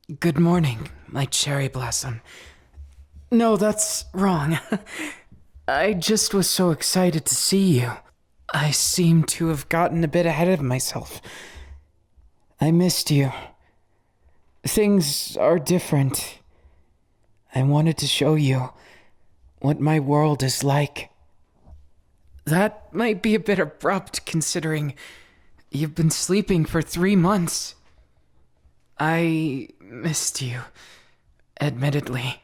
Good morning, my cherry blossom. No, that's wrong. I just was so excited to see you. I seem to have gotten a bit ahead of myself. I missed you. Things are different. I wanted to show you what my world is like. That might be a bit abrupt considering you've been sleeping for 3 months. I missed you, admittedly.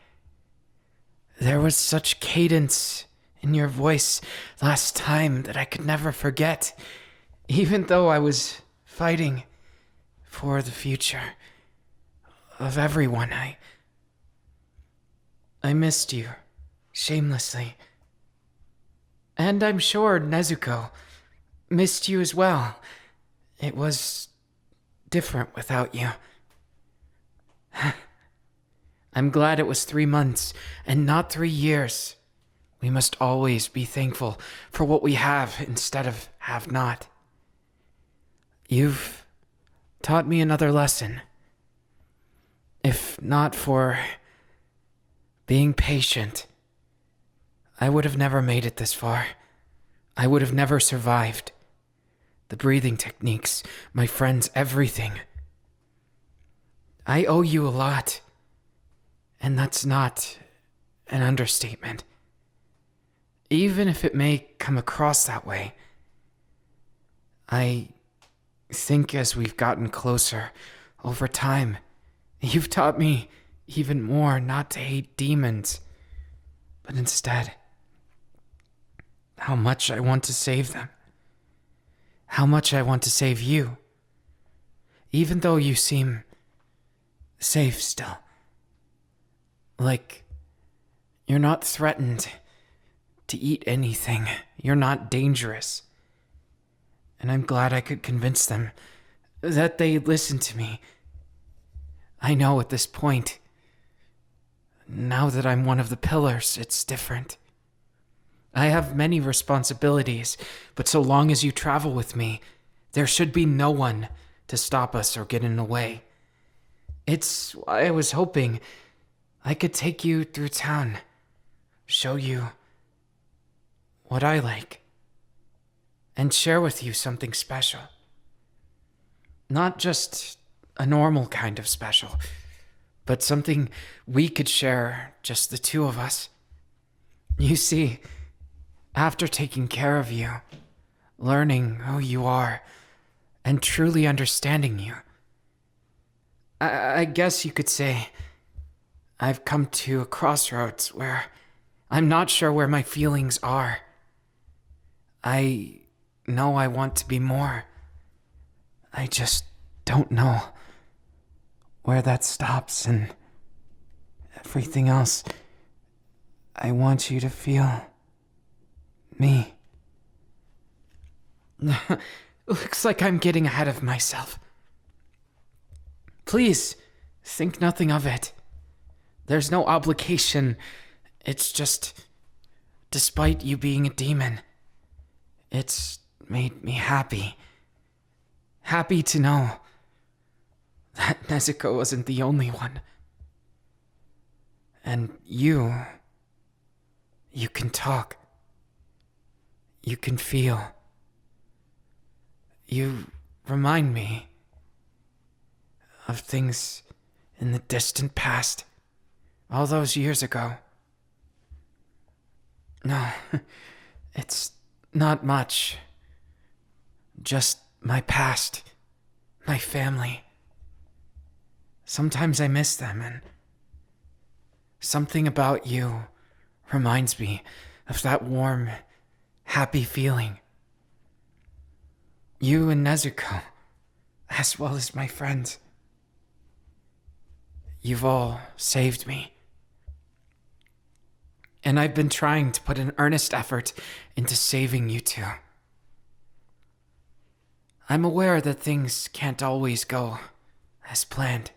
There was such cadence in your voice last time that I could never forget, even though I was fighting for the future of everyone. I missed you, shamelessly. And I'm sure Nezuko missed you as well. It was different without you. I'm glad it was 3 months and not 3 years. We must always be thankful for what we have instead of have not. You've taught me another lesson. If not for being patient, I would have never made it this far. I would have never survived. The breathing techniques, my friends, everything. I owe you a lot. And that's not an understatement. Even if it may come across that way, I think as we've gotten closer over time, you've taught me even more not to hate demons, but instead, how much I want to save them. How much I want to save you. Even though you seem safe still. Like, you're not threatened to eat anything. You're not dangerous. And I'm glad I could convince them that they listen to me. I know at this point, now that I'm one of the pillars, it's different. I have many responsibilities, but so long as you travel with me, there should be no one to stop us or get in the way. It's why I was hoping I could take you through town, show you what I like, and share with you something special. Not just a normal kind of special, but something we could share, just the two of us. You see, after taking care of you, learning who you are, and truly understanding you, I guess you could say I've come to a crossroads where I'm not sure where my feelings are. I know I want to be more. I just don't know where that stops, and everything else. I want you to feel me. Looks like I'm getting ahead of myself. Please, think nothing of it. There's no obligation. It's just, despite you being a demon, it's made me happy. Happy to know that Nezuko wasn't the only one. And you can talk. You can feel. You remind me of things in the distant past. All those years ago. No, it's not much. Just my past. My family. Sometimes I miss them, and something about you reminds me of that warm, happy feeling. You and Nezuko, as well as my friends. You've all saved me. And I've been trying to put an earnest effort into saving you two. I'm aware that things can't always go as planned.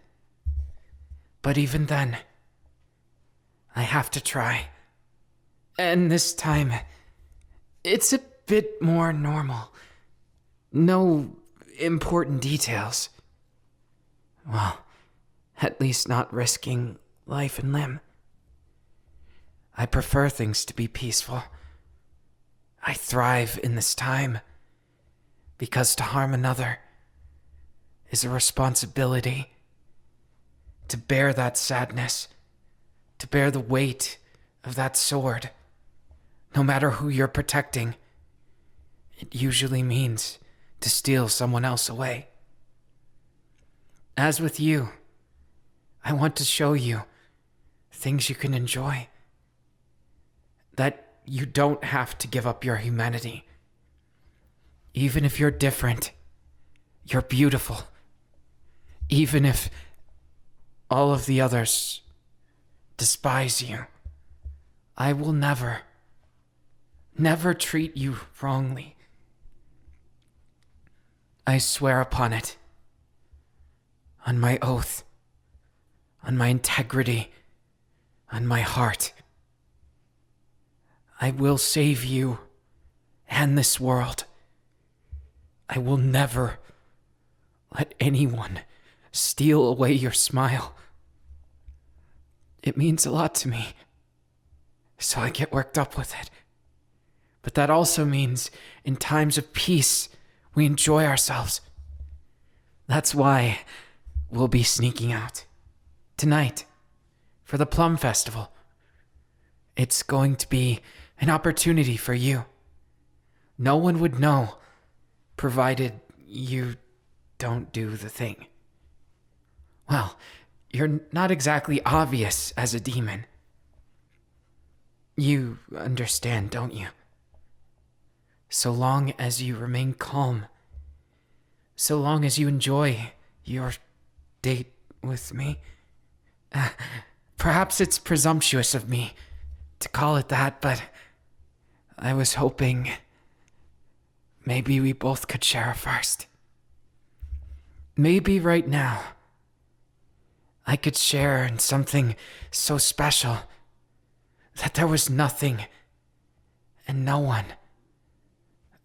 But even then, I have to try. And this time, it's a bit more normal. No important details. Well, At least not risking life and limb. I prefer things to be peaceful. I thrive in this time because to harm another is a responsibility. To bear that sadness, to bear the weight of that sword, no matter who you're protecting, it usually means to steal someone else away. As with you, I want to show you things you can enjoy. That you don't have to give up your humanity. Even if you're different, you're beautiful. Even if all of the others despise you, I will never treat you wrongly. I swear upon it, on my oath, on my integrity, on my heart. I will save you and this world. I will never let anyone steal away your smile. It means a lot to me, so I get worked up with it. But that also means in times of peace, we enjoy ourselves. That's why we'll be sneaking out tonight for the Plum Festival. It's going to be an opportunity for you. No one would know, provided you don't do the thing. Well, you're not exactly obvious as a demon. You understand, don't you? So long as you remain calm, so long as you enjoy your date with me. Perhaps it's presumptuous of me to call it that, but I was hoping maybe we both could share a first. Maybe right now I could share in something so special that there was nothing and no one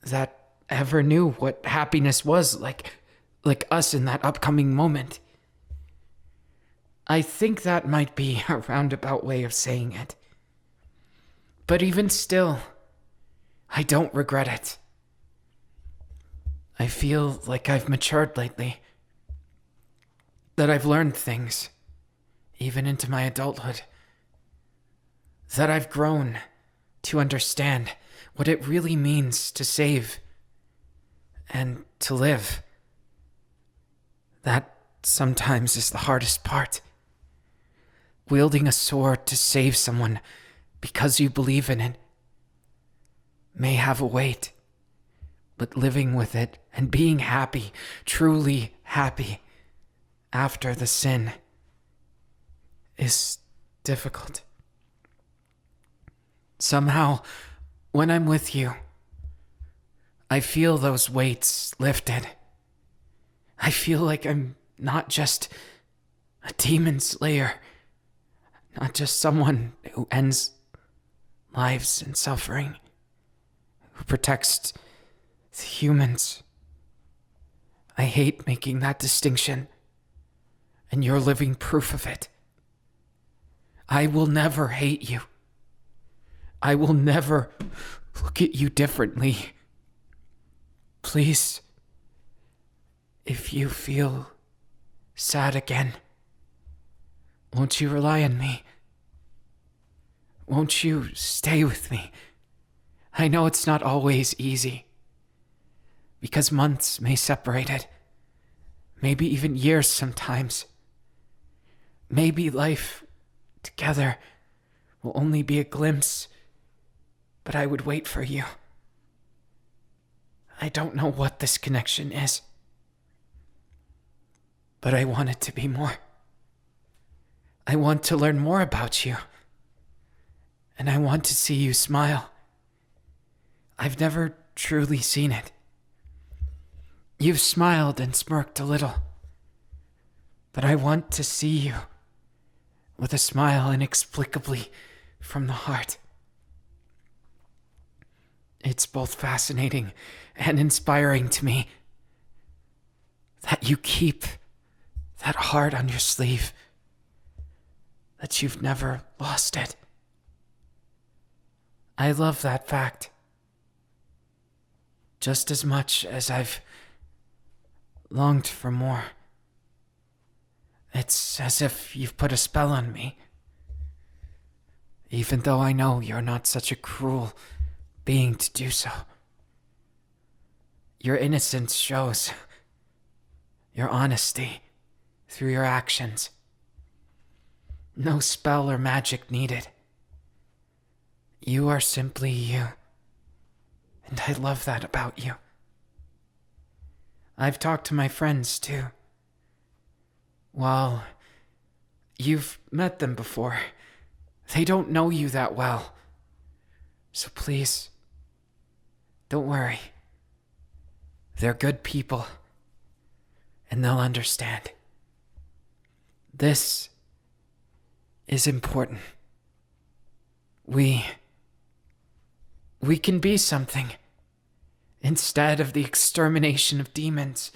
that ever knew what happiness was like us in that upcoming moment. I think that might be a roundabout way of saying it. But even still, I don't regret it. I feel like I've matured lately. That I've learned things, even into my adulthood. That I've grown to understand what it really means to save and to live. That sometimes is the hardest part. Wielding a sword to save someone because you believe in it may have a weight, but living with it and being happy, truly happy, after the sin is difficult. Somehow, when I'm with you, I feel those weights lifted. I feel like I'm not just a demon slayer, not just someone who ends lives in suffering, who protects the humans. I hate making that distinction, and you're living proof of it. I will never hate you. I will never look at you differently. Please, if you feel sad again, won't you rely on me? Won't you stay with me? I know it's not always easy, because months may separate it, maybe even years sometimes. Maybe life together will only be a glimpse, but I would wait for you. I don't know what this connection is, but I want it to be more. I want to learn more about you, and I want to see you smile. I've never truly seen it. You've smiled and smirked a little, but I want to see you with a smile inexplicably from the heart. It's both fascinating and inspiring to me that you keep that heart on your sleeve, that you've never lost it. I love that fact just as much as I've longed for more. It's as if you've put a spell on me, even though I know you're not such a cruel being to do so. Your innocence shows, your honesty through your actions. No spell or magic needed. You are simply you, and I love that about you. I've talked to my friends too. Well, you've met them before. They don't know you that well. So please, don't worry. They're good people, and they'll understand. This is important. We can be something instead of the extermination of demons.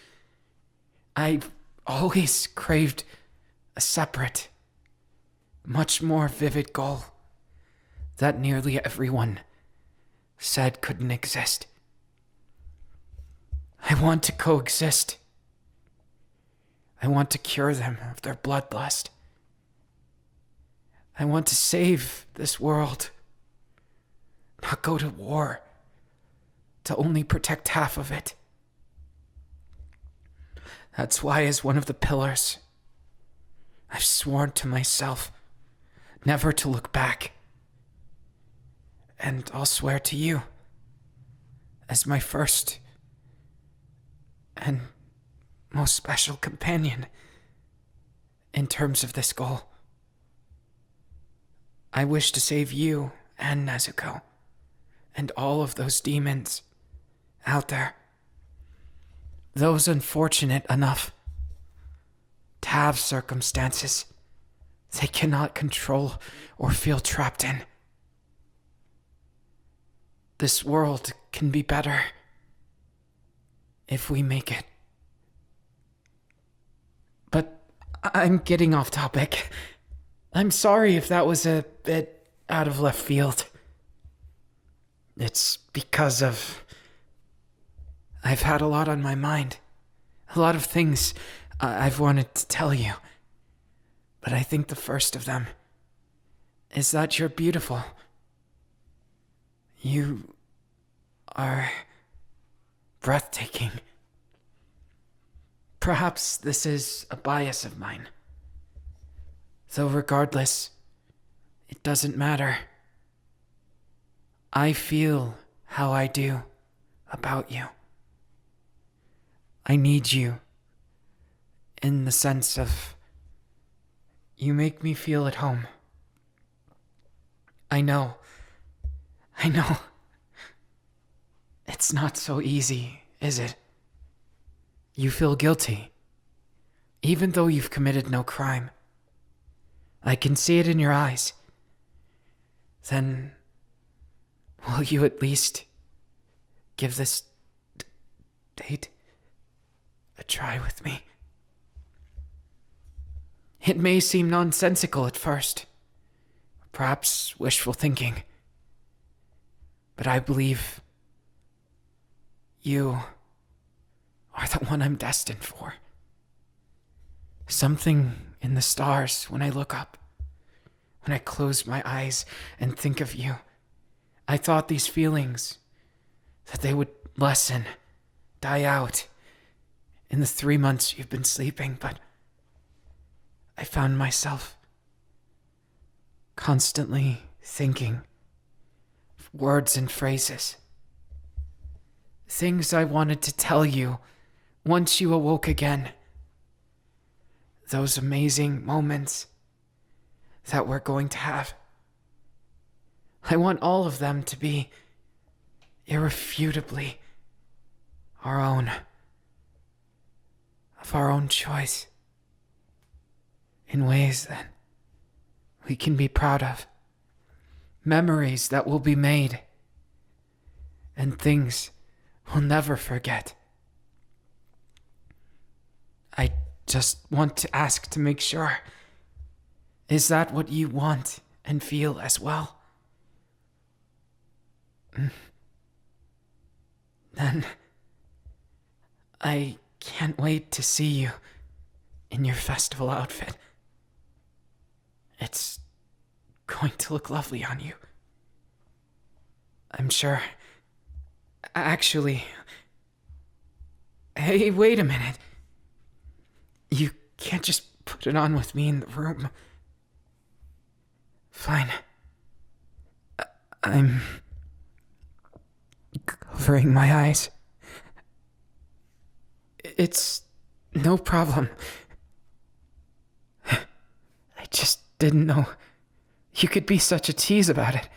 I've always craved a separate, much more vivid goal that nearly everyone said couldn't exist. I want to coexist. I want to cure them of their bloodlust. I want to save this world, not go to war to only protect half of it. That's why, as one of the pillars, I've sworn to myself never to look back. And I'll swear to you, as my first and most special companion in terms of this goal. I wish to save you and Nezuko and all of those demons out there. Those unfortunate enough to have circumstances they cannot control or feel trapped in. This world can be better if we make it. But I'm getting off topic. I'm sorry if that was a bit out of left field. It's because I've had a lot on my mind. A lot of things I've wanted to tell you. But I think the first of them is that you're beautiful. You are breathtaking. Perhaps this is a bias of mine. Though regardless, it doesn't matter. I feel how I do about you. I need you in the sense of you make me feel at home. I know. It's not so easy, is it? You feel guilty, even though you've committed no crime. I can see it in your eyes. Then, will you at least give this date a try with me? It may seem nonsensical at first, perhaps wishful thinking, but I believe you are the one I'm destined for. Something in the stars when I look up, when I close my eyes and think of you. I thought these feelings, that they would lessen, die out in the 3 months you've been sleeping, but I found myself constantly thinking of words and phrases, things I wanted to tell you once you awoke again. Those amazing moments that we're going to have. I want all of them to be irrefutably our own, of our own choice, in ways that we can be proud of, memories that will be made, and things we'll never forget. I just want to ask to make sure. Is that what you want and feel as well? Then I can't wait to see you in your festival outfit. It's going to look lovely on you. I'm sure. Actually, hey, wait a minute. You can't just put it on with me in the room. Fine. I'm covering my eyes. It's no problem. I just didn't know you could be such a tease about it.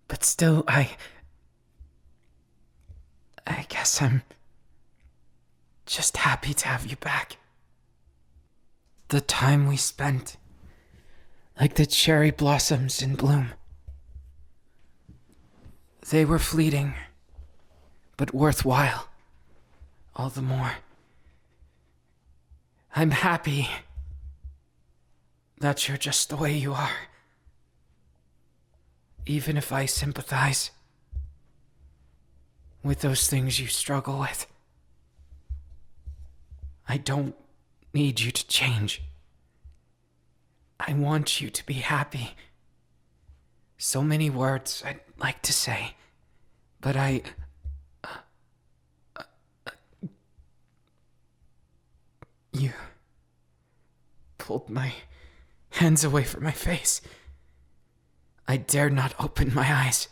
But still, I guess I'm just happy to have you back. The time we spent, like the cherry blossoms in bloom. They were fleeting, but worthwhile, all the more. I'm happy that you're just the way you are. Even if I sympathize with those things you struggle with, I don't need you to change. I want you to be happy. So many words I'd like to say, but you pulled my hands away from my face. I dared not open my eyes.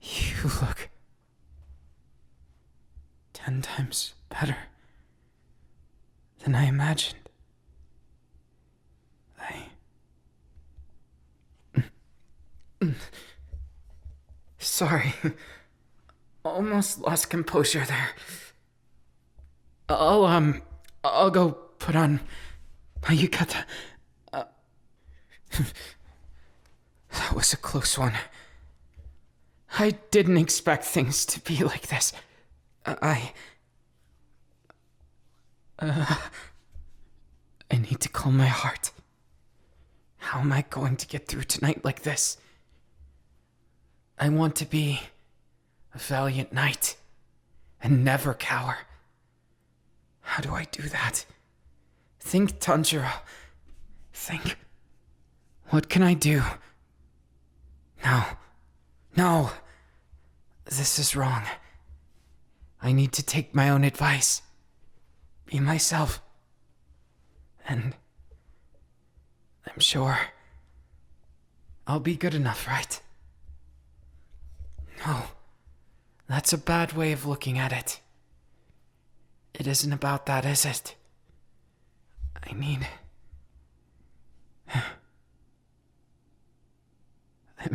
You look 10 times better than I imagined. Sorry. Almost lost composure there. I'll go put on my yukata. That was a close one. I didn't expect things to be like this. I need to calm my heart. How am I going to get through tonight like this? I want to be a valiant knight and never cower. How do I do that? Think, Tanjiro. Think. What can I do? No. This is wrong. I need to take my own advice. Be myself. And I'm sure I'll be good enough, right? No, that's a bad way of looking at it. It isn't about that, is it? I'm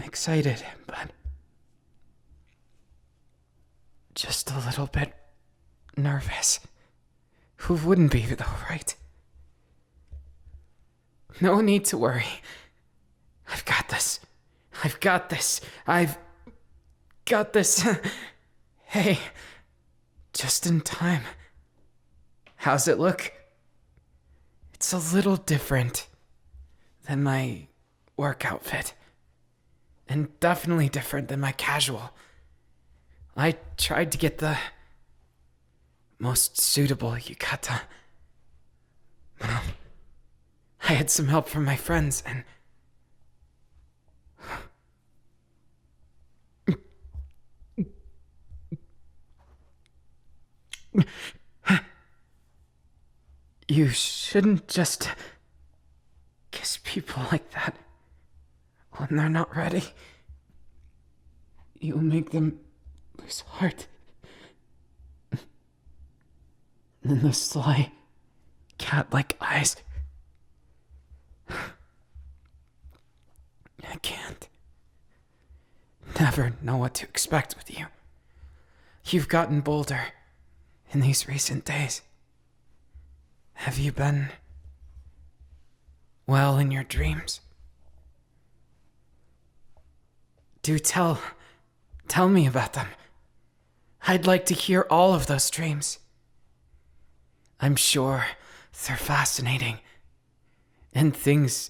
excited, but just a little bit nervous. Who wouldn't be, though, right? No need to worry. I've got this. I've got this. Hey, just in time. How's it look? It's a little different than my work outfit. And definitely different than my casual. I tried to get the most suitable yukata. Well, I had some help from my friends and... You shouldn't just kiss people like that when they're not ready. You'll make them lose heart. And the sly, cat-like eyes. I can't. Never know what to expect with you. You've gotten bolder in these recent days. Have you been well in your dreams? Do tell me about them. I'd like to hear all of those dreams. I'm sure they're fascinating, and things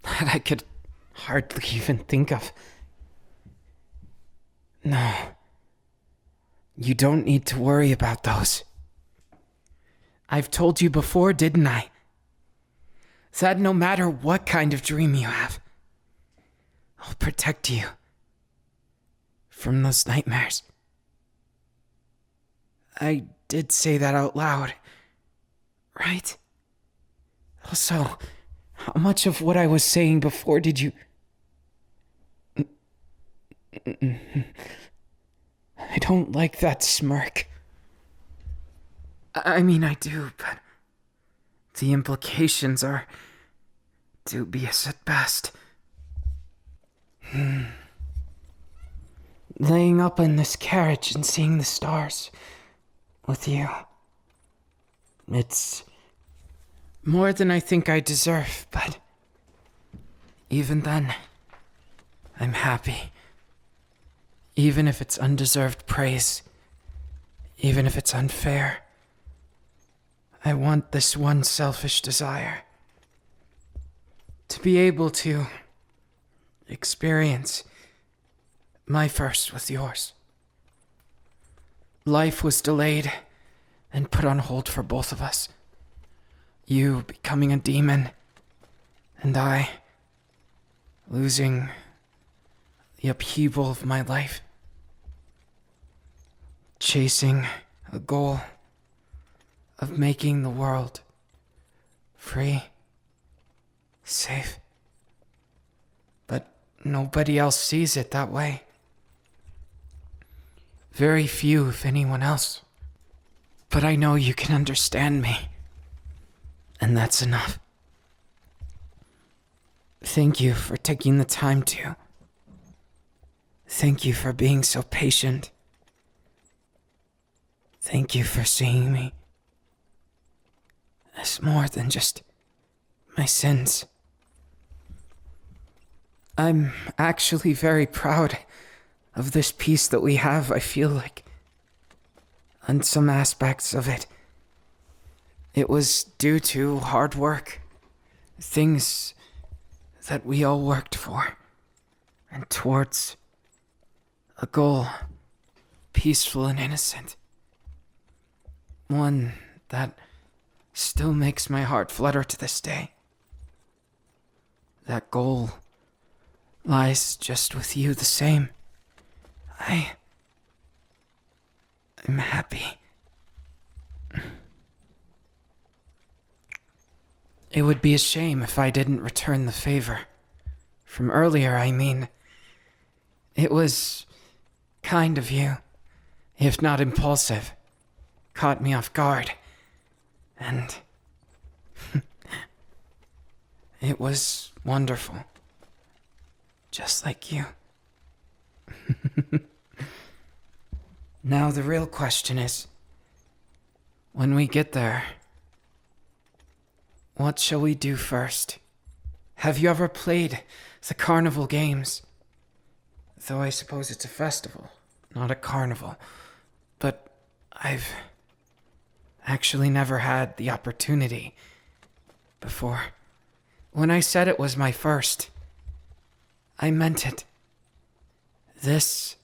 that I could hardly even think of. No, you don't need to worry about those. I've told you before, didn't I? That no matter what kind of dream you have, I'll protect you from those nightmares. I did say that out loud, right? Also, how much of what I was saying before did you... I don't like that smirk. I mean, I do, but the implications are dubious at best. Laying up in this carriage and seeing the stars with you. It's more than I think I deserve, but even then, I'm happy. Even if it's undeserved praise, even if it's unfair, I want this one selfish desire. To be able to experience my first with yours. Life was delayed and put on hold for both of us. You becoming a demon, and I losing the upheaval of my life. Chasing a goal of making the world free, safe. But nobody else sees it that way. Very few, if anyone else. But I know you can understand me. And that's enough. Thank you for taking the time to. Thank you for being so patient. Thank you for seeing me as more than just my sins. I'm actually very proud of this peace that we have, I feel like. On some aspects of it, it was due to hard work. Things that we all worked for. And towards a goal, peaceful and innocent. One that still makes my heart flutter to this day. That goal lies just with you the same. I'm happy. It would be a shame if I didn't return the favor. From earlier, I mean. It was kind of you, if not impulsive. Caught me off guard. And it was wonderful. Just like you. Now the real question is, when we get there, what shall we do first? Have you ever played the carnival games? Though I suppose it's a festival, not a carnival. But I've actually never had the opportunity before. When I said it was my first, I meant it. This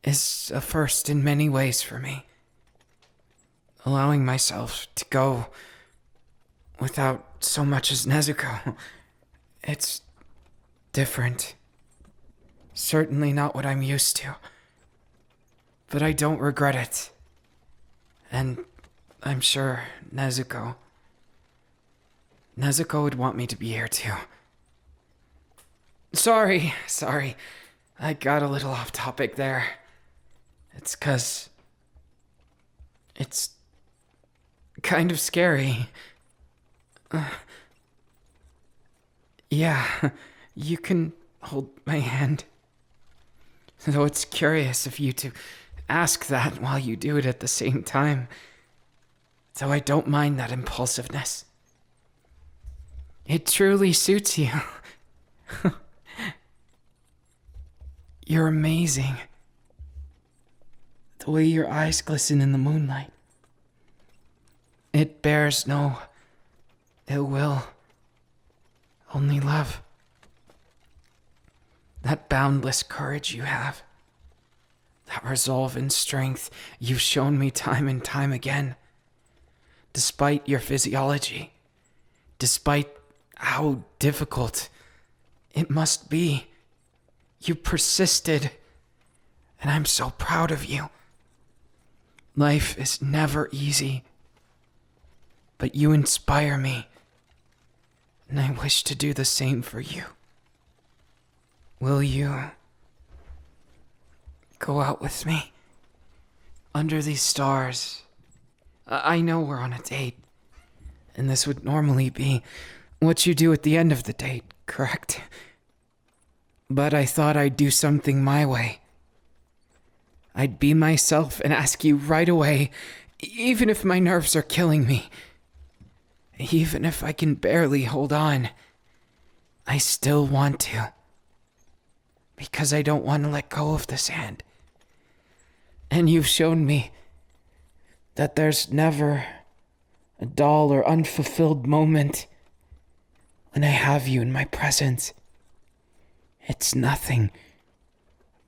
is a first in many ways for me. Allowing myself to go without so much as Nezuko. It's different. Certainly not what I'm used to. But I don't regret it. And I'm sure Nezuko would want me to be here too. Sorry. I got a little off topic there. It's 'cause it's kind of scary. Yeah, you can hold my hand. Though it's curious of you to ask that while you do it at the same time. Though I don't mind that impulsiveness. It truly suits you. You're amazing. The way your eyes glisten in the moonlight. It bears no ill will, only love. That boundless courage you have, that resolve and strength you've shown me time and time again, despite your physiology, despite how difficult it must be, you persisted, and I'm so proud of you. Life is never easy, but you inspire me, and I wish to do the same for you. Will you go out with me under these stars? I know we're on a date, and this would normally be what you do at the end of the date, correct? But I thought I'd do something my way. I'd be myself and ask you right away, even if my nerves are killing me. Even if I can barely hold on, I still want to. Because I don't want to let go of this hand. And you've shown me that there's never a dull or unfulfilled moment when I have you in my presence. It's nothing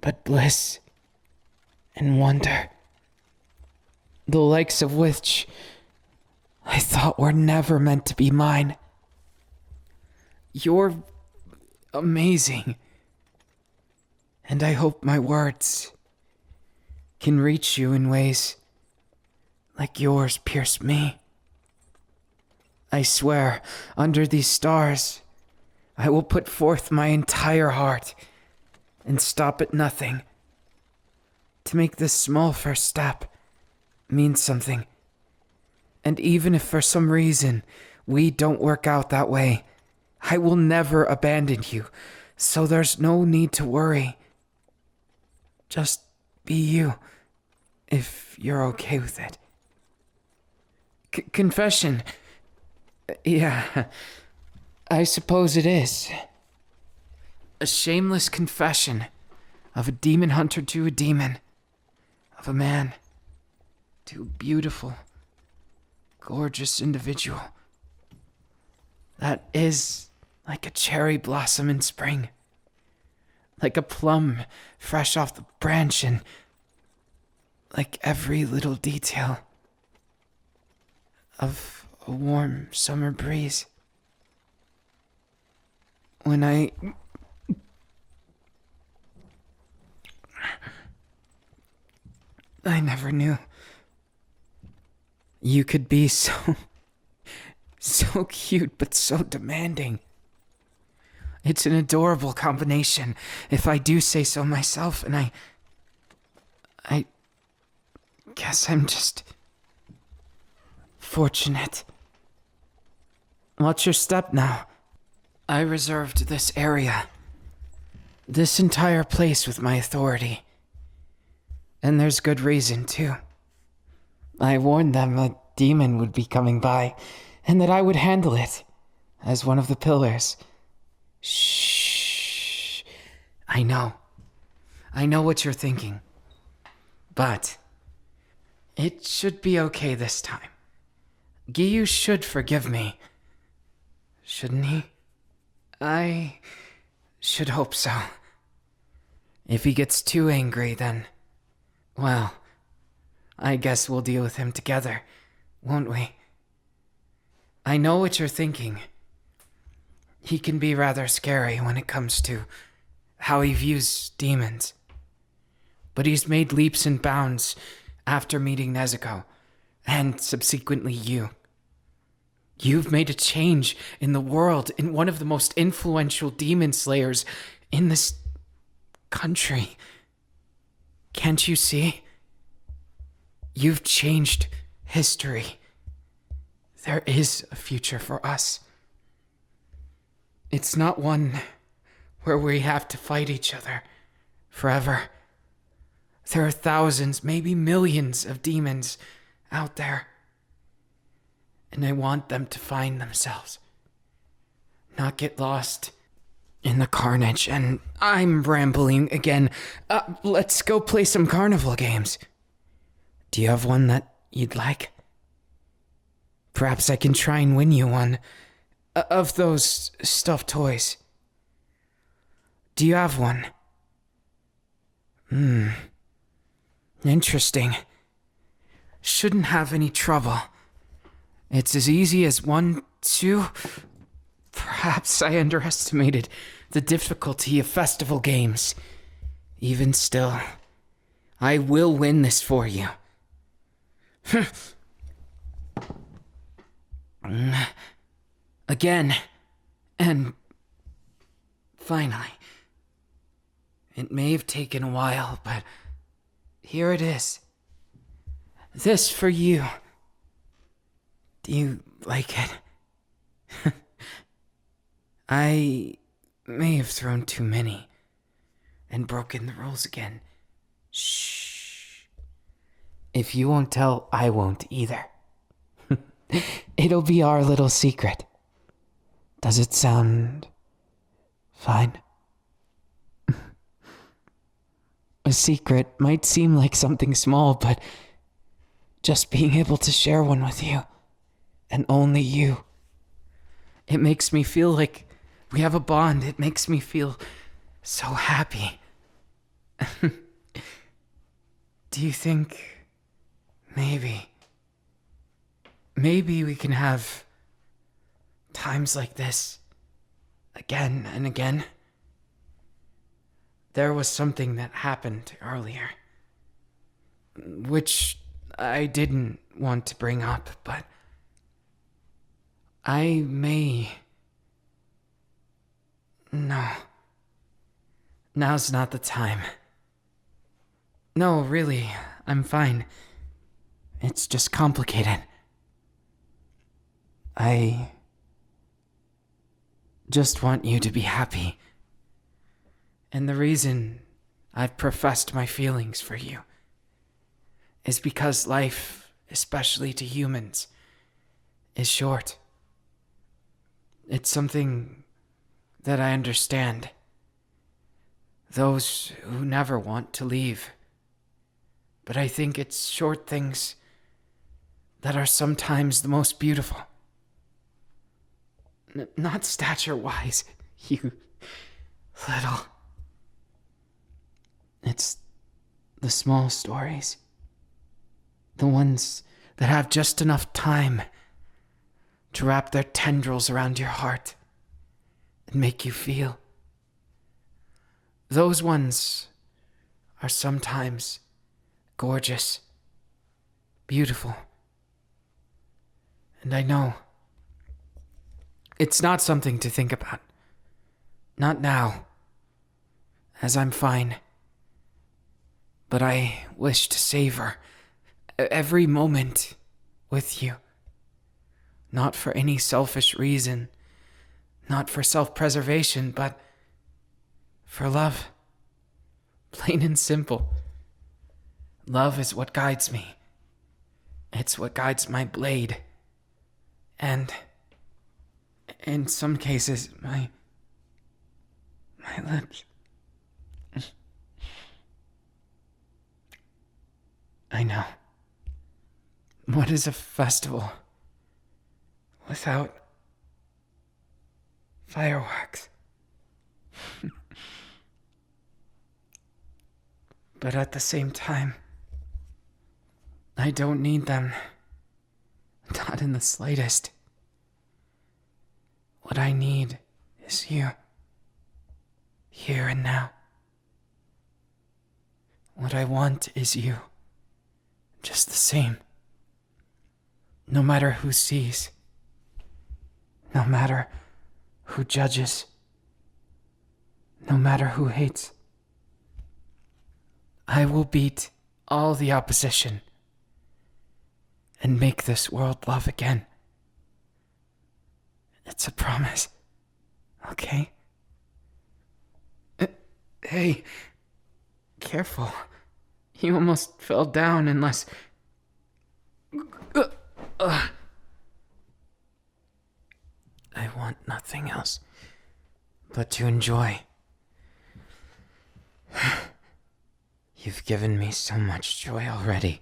but bliss and wonder, the likes of which I thought were never meant to be mine. You're amazing, and I hope my words can reach you in ways like yours pierce me. I swear, under these stars, I will put forth my entire heart and stop at nothing to make this small first step mean something. And even if for some reason we don't work out that way, I will never abandon you, so there's no need to worry. Just be you, if you're okay with it. Confession. Yeah, I suppose it is. A shameless confession of a demon hunter to a demon, of a man to a beautiful, gorgeous individual. That is like a cherry blossom in spring, like a plum fresh off the branch, and like every little detail of a warm summer breeze. When I never knew you could be so cute but so demanding. It's an adorable combination, if I do say so myself, and I guess I'm just fortunate. Watch your step now. I reserved this area, this entire place with my authority. And there's good reason, too. I warned them a demon would be coming by, and that I would handle it as one of the pillars. Shh. I know what you're thinking. But it should be okay this time. Giyu should forgive me. Shouldn't he? I should hope so. If he gets too angry, then, well, I guess we'll deal with him together, won't we? I know what you're thinking. He can be rather scary when it comes to how he views demons. But he's made leaps and bounds after meeting Nezuko, and subsequently you. You've made a change in the world, in one of the most influential demon slayers in this country. Can't you see? You've changed history. There is a future for us. It's not one where we have to fight each other forever. There are thousands, maybe millions of demons out there. And I want them to find themselves, not get lost in the carnage, and I'm rambling again. Let's go play some carnival games. Do you have one that you'd like? Perhaps I can try and win you one of those stuffed toys. Do you have one? Interesting. Shouldn't have any trouble. It's as easy as 1, 2... Perhaps I underestimated the difficulty of festival games. Even still, I will win this for you. Again. And finally. It may have taken a while, but here it is. This for you. Do you like it? I may have thrown too many and broken the rules again. Shh. If you won't tell, I won't either. It'll be our little secret. Does it sound fine? A secret might seem like something small, but just being able to share one with you, and only you, it makes me feel like we have a bond. It makes me feel so happy. Do you think maybe we can have times like this again and again? There was something that happened earlier, which I didn't want to bring up, but I may... No. Now's not the time. No, really, I'm fine. It's just complicated. I just want you to be happy. And the reason I've professed my feelings for you is because life, especially to humans, is short. It's something that I understand. Those who never want to leave. But I think it's short things that are sometimes the most beautiful. Not stature-wise, you little. It's the small stories. The ones that have just enough time to wrap their tendrils around your heart and make you feel. Those ones are sometimes gorgeous, beautiful. And I know it's not something to think about. Not now, as I'm fine. But I wish to savor every moment with you. Not for any selfish reason, not for self-preservation, but for love. Plain and simple. Love is what guides me. It's what guides my blade. And in some cases, my lips. I know. What is a festival without fireworks? But at the same time, I don't need them. Not in the slightest. What I need is you. Here and now. What I want is you. Just the same. No matter who sees. No matter who judges. No matter who hates. I will beat all the opposition and make this world love again. It's a promise. Okay? Hey, careful. You almost fell down unless... I want nothing else but to enjoy. You've given me so much joy already.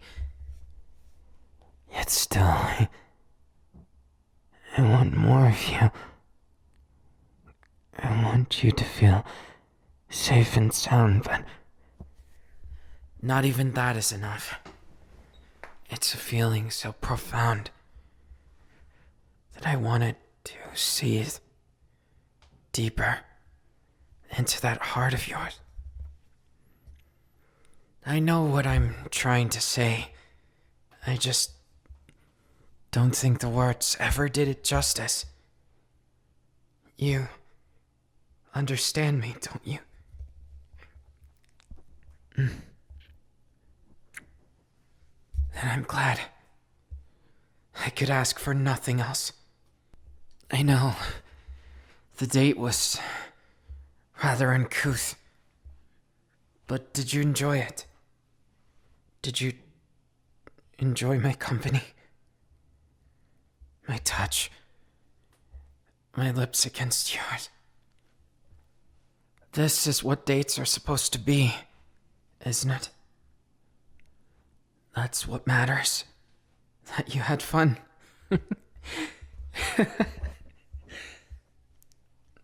Yet still, I want more of you. I want you to feel safe and sound, but not even that is enough. It's a feeling so profound that I wanted to see it deeper into that heart of yours. I know what I'm trying to say. I just don't think the words ever did it justice. You understand me, don't you? And I'm glad. I could ask for nothing else. I know the date was rather uncouth, but did you enjoy it? Did you enjoy my company? My touch? My lips against yours? This is what dates are supposed to be, isn't it? That's what matters. That you had fun.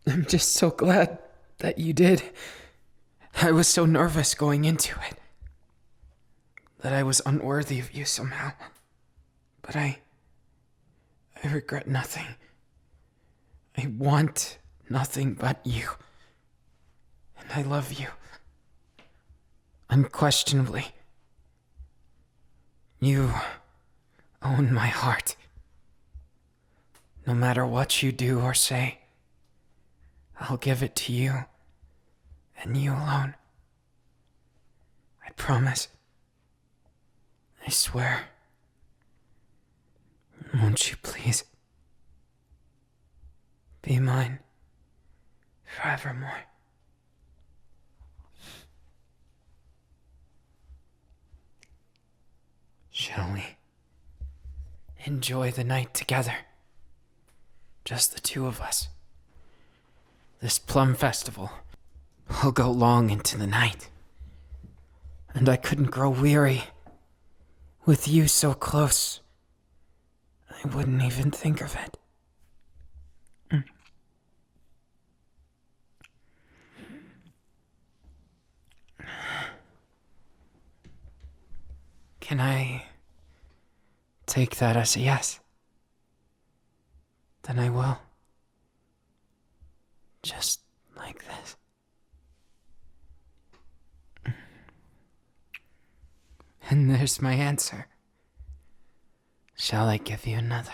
I'm just so glad that you did. I was so nervous going into it. That I was unworthy of you somehow. But I regret nothing. I want nothing but you. And I love you. Unquestionably. You own my heart. No matter what you do or say, I'll give it to you, and you alone. I promise. I swear. Won't you please be mine forevermore? Shall we enjoy the night together? Just the two of us. This plum festival will go long into the night. And I couldn't grow weary. With you so close, I wouldn't even think of it. Can I take that as a yes? Then I will. Just like this. And there's my answer. Shall I give you another?